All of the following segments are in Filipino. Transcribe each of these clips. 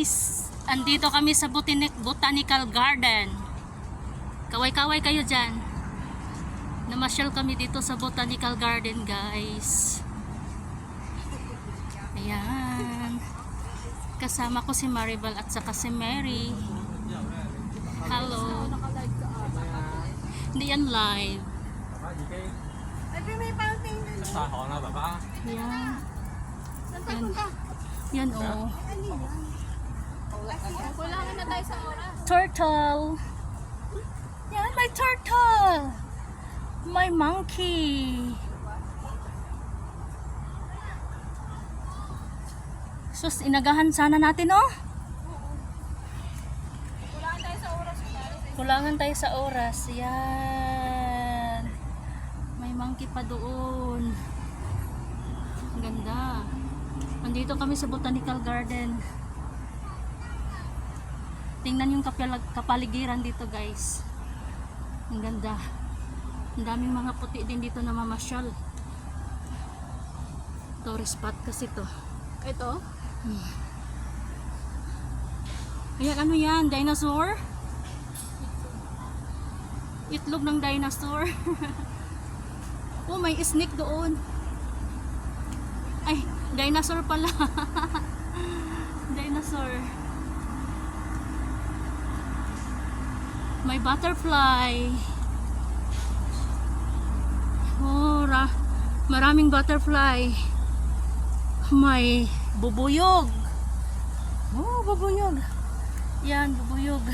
guys, andito kami sa Botanical Garden. Kaway-kaway kayo dyan. Namasyal kami dito sa Botanical Garden guys. Ayan. Kasama ko si Maribel at saka si Mary. Hello. Hindi yan live. Ayan. Yan. Yan oh. Kulangan na tayo sa oras. Turtle. Yan, may turtle. May monkey. Sus, inagahan sana natin oh. Kulangan tayo sa oras. Kulangan tayo sa oras. Yan. May monkey pa doon. Ang ganda. Nandito kami sa Botanical Garden. Tingnan yung kapaligiran dito guys. Ang ganda. Ang daming mga puti din dito na mamasyal. Tourist spot kasi to. Ito? Ayan, ano yan? Dinosaur? Itlog ng dinosaur. Oh, may snake doon. Ay, dinosaur pala. Dinosaur. May butterfly. Oh, maraming butterfly. May bubuyog. Oh, bubuyog. Yan, bubuyog.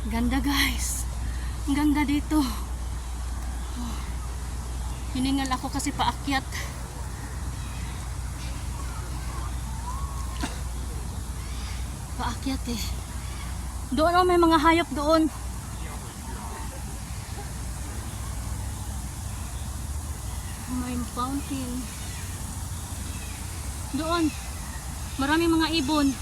Ganda guys. Ang ganda dito. Oh. Hiningal ako kasi paakyat. Paakyat eh. Doon oh, may mga hayop doon. May fountain. Doon. Maraming mga ibon.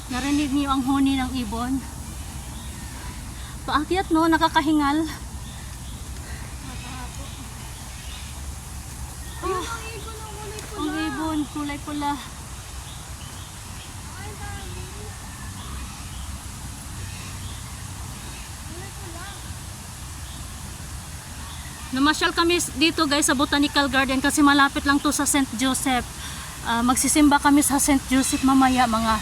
Narinig niyo ang huni ng ibon? Paakyat no, nakakahingal. Oh, ang ibon, kulay pula. Namasyal kami dito guys sa Botanical Garden kasi malapit lang to sa St. Joseph. Magsisimba kami sa St. Joseph mamaya mga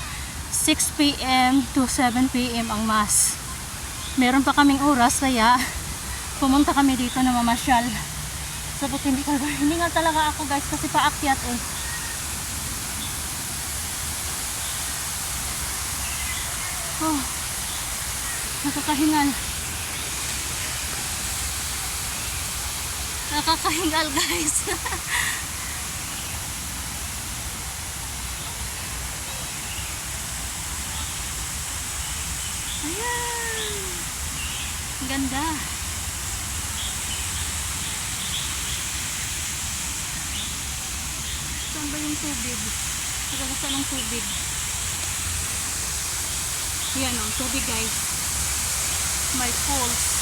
6 PM to 7 PM ang mass. Meron pa kaming oras kaya pumunta kami dito na mamasyal sa Botanical Garden. Hindi nga talaga ako guys kasi paakyat eh. Oh, nakakahingal. Nakakahingal guys. Ayan. Ang ganda. Saan ba yung tubig? Nagkakasa ng tubig. Ayan o, tubig guys. May falls.